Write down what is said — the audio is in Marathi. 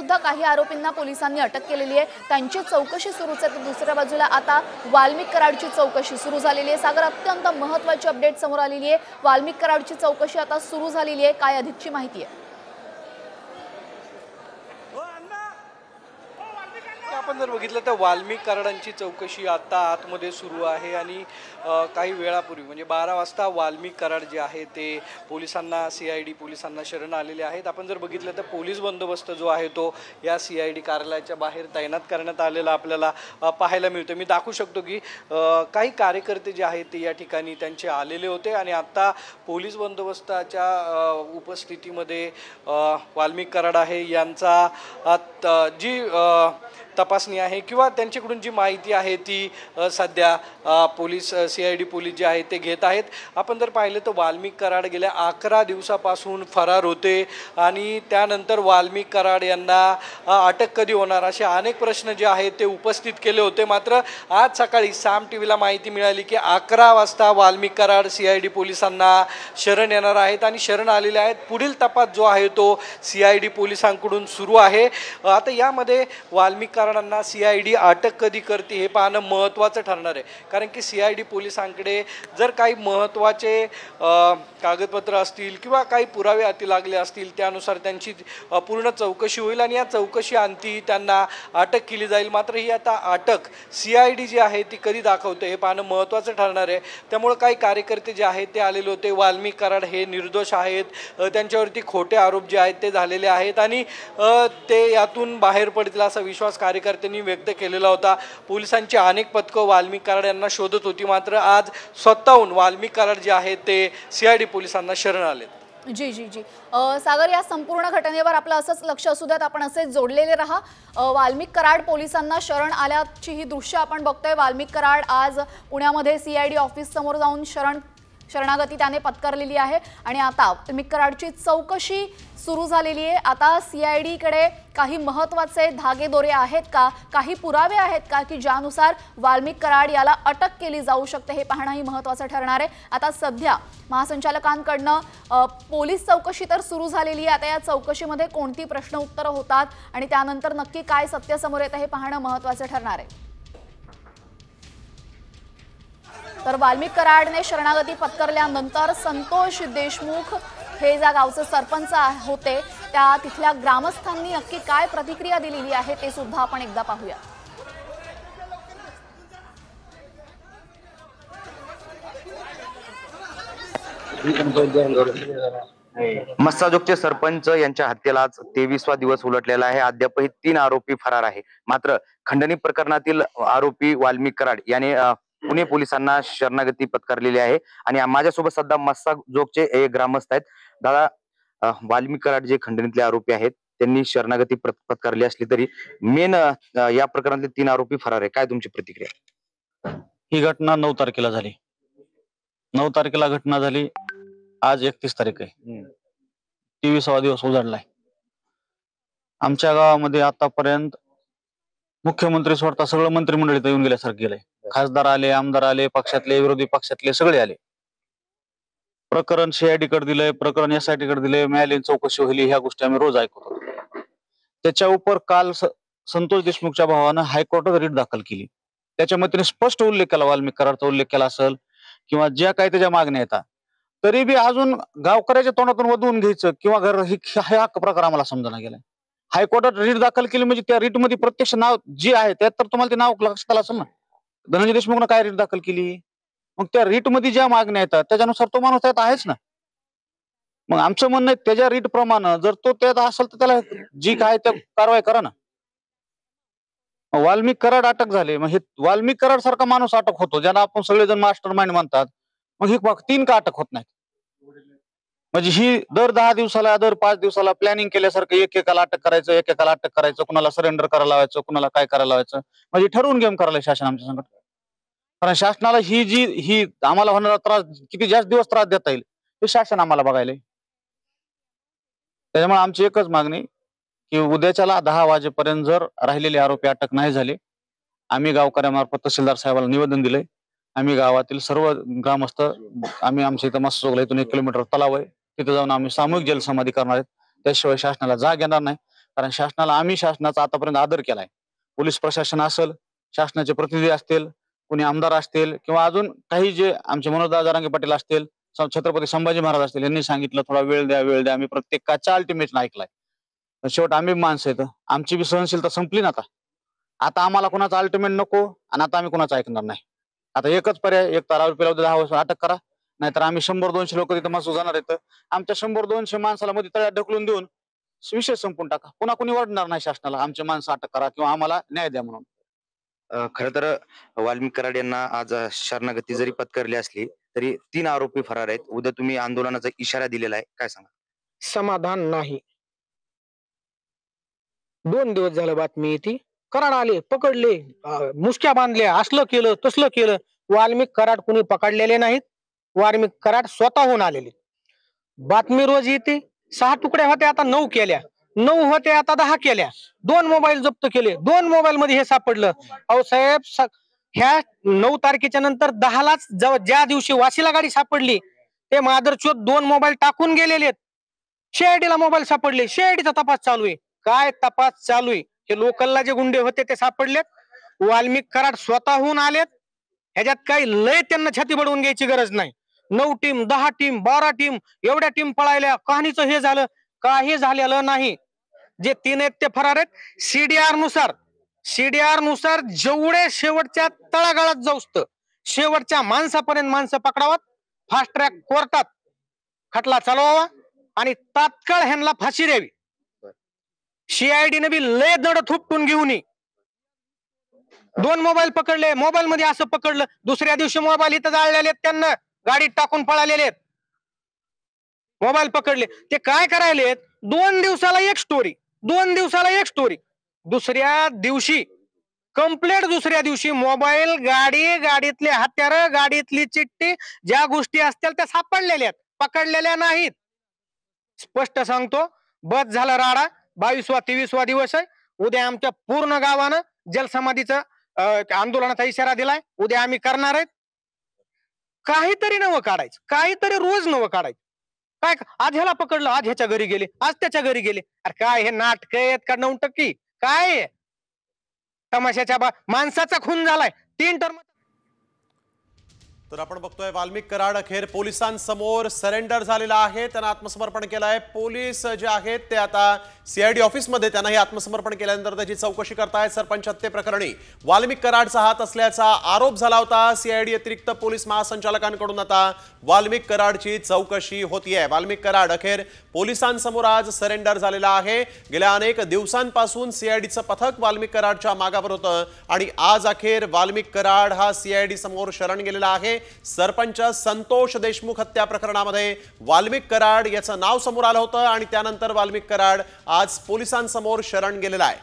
सुद्धा काही आरोपींना पोलिसांनी अटक केलेली आहे, त्यांची चौकशी सुरूच आहे। तर दुसऱ्या बाजूला आता वाल्मिक कराडची चौकशी सुरू झालेली आहे। सागर, अत्यंत महत्त्वाची अपडेट समोर आलेली आहे, वाल्मिक कराडची चौकशी आता सुरू झालेली आहे, काय अधिकची माहिती आहे? आपण जर बघितलं तर वाल्मिक कराडांची चौकशी आता आतमध्ये सुरू आहे आणि काही वेळापूर्वी म्हणजे 12 वाजता वाल्मिक कराड जे आहे ते पोलिसांना CID पोलिसांना शरण आलेले आहेत। आपण जर बघितलं तर पोलीस बंदोबस्त जो आहे तो या CID कार्यालयाच्या बाहेर तैनात करण्यात आलेला आपल्याला पाहायला मिळतो। मी दाखवू शकतो की काही कार्यकर्ते जे आहेत ते या ठिकाणी त्यांचे आलेले होते आणि आता पोलीस बंदोबस्ताच्या उपस्थितीमध्ये वाल्मिक कराड आहे यांचा जी तपासणी आहे किंवा त्यांच्याकडून जी माहिती आहे ती सध्या पोलीस CID पोलीस जे आहेत ते घेत आहेत। आपण जर पाहिलं तर वाल्मिक कराड गेल्या 11 दिवसापासून फरार होते आणि त्यानंतर वाल्मिक कराड यांना अटक कधी होणार असे अनेक प्रश्न जे आहेत ते उपस्थित केले होते। मात्र आज सकाळी साम टीव्हीला माहिती मिळाली की 11 वाजता वाल्मिक कराड CID पोलिसांना शरण येणार आहेत आणि शरण आलेले आहेत। पुढील तपास जो आहे तो CID पोलिसांकडून सुरू आहे। आता यामध्ये वाल्मिक कराडांना CID अटक कधी करते हे पाहणं महत्त्वाचं ठरणार आहे, कारण की CID पोलिसांकडे जर काही महत्त्वाचे कागदपत्र असतील किंवा काही पुरावे हाती लागले असतील त्यानुसार त्यांची पूर्ण चौकशी होईल आणि या चौकशी अंती त्यांना अटक केली जाईल। मात्र ही आता अटक CID जी आहे ती कधी दाखवते हे पाहणं महत्त्वाचं ठरणार आहे। त्यामुळे काही कार्यकर्ते जे आहेत ते आलेले होते, वाल्मिक कराड हे निर्दोष आहेत, त्यांच्यावरती खोटे आरोप जे आहेत ते झालेले आहेत आणि ते यातून बाहेर पडतील असा विश्वास कार्यकर्त्यांनी व्यक्त केलेला होता। पोलिसांची अनेक पथकं वाल्मिक कराड यांना शोधत होती, मात्र आज स्वतःहून वाल्मिक कराड जे आहेत ते CID पोलिसांना शरण आलेत। जी जी जी सागर, या संपूर्ण घटनेवर आपलं असंच लक्ष असू द्यात, आपण असेच जोडलेले राहा। वाल्मिक कराड पोलिसांना शरण आल्याची ही दृश्य आपण बघतोय। वाल्मिक कराड आज पुण्यामध्ये CID ऑफिस समोर जाऊन शरणागती त्याने पत्करलेली आहे आणि आता वाल्मिक कराडची चौकशी सुरू झालेली आहे। आता CID कडे काही महत्त्वाचे धागेदोरे आहेत का, काही पुरावे आहेत का की ज्यानुसार वाल्मिक कराड याला अटक केली जाऊ शकते हे पाहणंही महत्त्वाचं ठरणार आहे। आता सध्या महासंचालकांकडनं पोलीस चौकशी तर सुरू झालेली आहे, आता या चौकशीमध्ये कोणती प्रश्न उत्तरं होतात आणि त्यानंतर नक्की काय सत्य समोर येतं हे पाहणं महत्त्वाचं ठरणार आहे। तर वाल्मिक कराडने शरणागती पत्करल्यानंतर संतोष देशमुख हे ज्या गावचे सरपंच होते त्या तिथल्या ग्रामस्थांनी नक्की काय प्रतिक्रिया दिलेली आहे ते सुद्धा आपण एकदा पाहूया। मस्साजोगचे सरपंच यांच्या हत्येला आज 23वा दिवस उलटलेला आहे। अद्यापही 3 आरोपी फरार आहे। मात्र खंडणी प्रकरणातील आरोपी वाल्मिक कराड याने पुणे पोलिसांना शरणागती पत्करलेली आहे आणि माझ्यासोबत सध्या मस्साजोगचे ग्रामस्थ आहेत। दादा, वाल्मिक कराड जे खंडणीतले आरोपी आहेत त्यांनी शरणागती पत्करली असली तरी मेन या प्रकरणातले 3 आरोपी फरार आहे, काय तुमची प्रतिक्रिया? ही घटना 9 तारखेला झाली। 9 तारखेला घटना झाली, आज 31 तारीख आहे, 23वा दिवस उजाडलाय। आमच्या गावामध्ये आतापर्यंत मुख्यमंत्री स्वतः सगळं मंत्रिमंडळ इथं येऊन गेल्यासारखं गेलंय। खासदार आले, आमदार आले, पक्षातले विरोधी पक्षातले सगळे आले। प्रकरण CID कडे दिलंय, प्रकरण SIT कडे दिलंय, न्यायालयीन चौकशी होईल, ह्या गोष्टी आम्ही रोज ऐकतो। त्याच्या उपर काल संतोष देशमुखच्या भावानं हायकोर्टात रीट दाखल केली। त्याच्यामध्ये स्पष्ट उल्लेख केला, वाल्मिक कराडचा उल्लेख केला असेल किंवा ज्या काही त्याच्या मागण्या येतात, तरी बी अजून गावकऱ्याच्या तोंडातून वधवून घ्यायचं किंवा हा प्रकार आम्हाला समजला गेलाय। हायकोर्टात रीट दाखल केली म्हणजे त्या रीट मध्ये प्रत्यक्ष नाव जे आहे त्यात तर तुम्हाला ते नाव लक्षात आलं असेल ना। धनंजय देशमुखनं काय रीट दाखल केली, मग त्या रीट मध्ये ज्या मागण्या येतात त्याच्यानुसार तो माणूस त्यात आहेच ना। मग आमचं म्हणणं आहे त्याच्या रीट प्रमाणे जर तो त्यात असेल तर त्याला जी काय त्या कारवाई करा ना। वाल्मिक कराड अटक झाले, मग हे वाल्मिक कराड सारखा माणूस अटक होतो ज्याला आपण सगळेजण मास्टर माइंड म्हणतात, मग हे 3 का अटक होत नाही? म्हणजे ही दर 10 दिवसाला दर 5 दिवसाला प्लॅनिंग केल्यासारखं एकेकाला अटक करायचं, एकेकाला अटक करायचं, कुणाला सरेंडर करायला लावायचं, कुणाला काय करायला लावायचं, म्हणजे ठरवून गेम करायला शासन आमच्या संकट। कारण शासनाला ही आम्हाला होणारा त्रास किती जास्त दिवस त्रास देता येईल हे शासन आम्हाला बघायला। त्याच्यामुळे आमची एकच मागणी की उद्याच्याला 10 वाजेपर्यंत जर राहिलेले आरोपी अटक नाही झाले, आम्ही गावकऱ्यामार्फत तहसीलदार साहेबांना निवेदन दिलंय। आम्ही गावातील सर्व ग्रामस्थ आम्ही आमच्या इथं मस्साजोगला इथून 1 किलोमीटर तलाव आहे, तिथे जाऊन आम्ही सामूहिक जलसमाधी करणार आहेत। त्याशिवाय शासनाला जाग येणार नाही। कारण आम्ही शासनाचा आतापर्यंत आदर केलाय. पोलीस प्रशासन असेल, शासनाचे प्रतिनिधी असतील, कोणी आमदार असतील किंवा अजून काही जे आमचे मनोजदादा जरांगे पाटील असतील, छत्रपती संभाजी महाराज असतील, यांनी सांगितलं थोडा वेळ द्या वेळ द्या. आम्ही प्रत्येकाच्या अल्टिमेटन ऐकलाय. शेवट आम्ही माणसं आहेत, आमची बी सहनशीलता संपली ना आता आम्हाला कोणाचा अल्टिमेट नको आणि आता आम्ही कोणाचं ऐकणार नाही. आता एकच पर्याय, एक तर आरोपीला 10 वर्ष अटक करा, नाहीतर आम्ही 100-200 लोक तिथं मसूद जाणार आहेत. आमच्या 100-200 माणसाला मध्ये तळ्यात ढकलून देऊन विषय संपून टाका. पुन्हा कोणी ओरडणार नाही शासनाला आमचे माणसं अटक करा किंवा आम्हाला न्याय द्या म्हणून. खरं तर वाल्मिक कराड यांना आज शरणागती जरी पत्करली असली तरी 3 आरोपी फरार आहेत. उद्या तुम्ही आंदोलनाचा इशारा दिलेला आहे, काय सांगा? समाधान नाही. 2 दिवस झालं बातमी येते, कराड आले, पकडले, मुसक्या बांधल्या, असलं केलं तसलं केलं. वाल्मिक कराड कुणी पकडलेले नाहीत. वाल्मिक कराड स्वतःहून आलेले. बातमी रोज येते. 6 तुकड्या होत्या, आता 9 केल्या. 9 होत्या, आता 10 केल्या. 2 मोबाईल जप्त केले. 2 मोबाईल मध्ये हे सापडलं. अहो साहेब, ह्या 9 तारखेच्या नंतर 10लाच ज्या दिवशी वाशीला गाडी सापडली, ते मादरचोद 2 मोबाईल टाकून गेलेले. सीआयडीला मोबाईल सापडले. सीआयडीचा तपास चालू आहे. काय तपास चालू आहे? हे लोकलला जे गुंडे होते ते सापडलेत. वाल्मिक कराड स्वतःहून आलेत. ह्याच्यात काही लय त्यांना छाती बडवून घ्यायची गरज नाही. 9 टीम, 10 टीम, 12 टीम, एवढ्या टीम पळायल्या. कहाणीचं हे झालं, काही झालेलं नाही. जे 3 आहेत ते फरार आहेत. सीडीआर नुसार जेवढे शेवटच्या तळागाळात जाऊस्त, शेवटच्या माणसापर्यंत माणसं पकडावात, फास्ट ट्रॅक कोर्टात खटला चालवावा आणि तात्काळ ह्यांना फाशी द्यावी. सीआयडीने बी लय दड थुपटून घेऊन 2 मोबाईल पकडले. मोबाईल मध्ये असं पकडलं, दुसऱ्या दिवशी मोबाईल इथं जाळलेले, त्यांना गाडीत टाकून पळालेले. मोबाईल पकडले. ते काय करायलेत, 2 दिवसाला एक स्टोरी, 2 दिवसाला एक स्टोरी. दुसऱ्या दिवशी कंप्लेंट, दुसऱ्या दिवशी मोबाईल, गाडी, गाडीतले हत्यार, गाडीतली चिठ्ठी, ज्या गोष्टी असतील त्या सापडलेल्या आहेत, पकडलेल्या नाहीत. स्पष्ट सांगतो, बस झाला राडा. 22वा-23वा दिवस आहे. उद्या आमच्या पूर्ण गावानं जलसमाधीचं आंदोलनाचा इशारा दिलाय. उद्या आम्ही करणार आहेत. काहीतरी नवं काढायचं, काहीतरी रोज नवं काढायचं. काय आज ह्याला पकडलं, आज ह्याच्या घरी गेले, आज त्याच्या घरी गेले. अरे काय हे नाटक आहेत का नौटंकी? काय तमाशाच्या माणसाचा खून झालाय. 3 टर्म. तर आपण बघतोय वाल्मिक कराड अखेर पोलिसांसमोर सरेंडर झालेला आहे. त्यांना आत्मसमर्पण केलं आहे. पोलीस जे आहेत ते आता सीआयडी ऑफिसमध्ये त्यांनाही आत्मसमर्पण केल्यानंतर त्याची चौकशी करतायत. सरपंच हत्ये प्रकरणी वाल्मिक कराडचा हात असल्याचा आरोप झाला होता. सीआयडी अतिरिक्त पोलीस महासंचालकांकडून आता वाल्मिक कराडची चौकशी होतीये. वाल्मिक कराड अखेर पोलिसांसमोर आज सरेंडर झालेला आहे. गेल्या अनेक दिवसांपासून सीआयडीचं पथक वाल्मिक कराडच्या मागावर होतं आणि आज अखेर वाल्मिक कराड हा सीआयडी समोर शरण गेलेला आहे. सरपंच संतोष देशमुख हत्या प्रकरणामध्ये वाल्मिक कराड याचं नाव समोर आलं होतं आणि त्यानंतर वाल्मिक कराड आज पोलिसांसमोर शरण गेलेला आहे.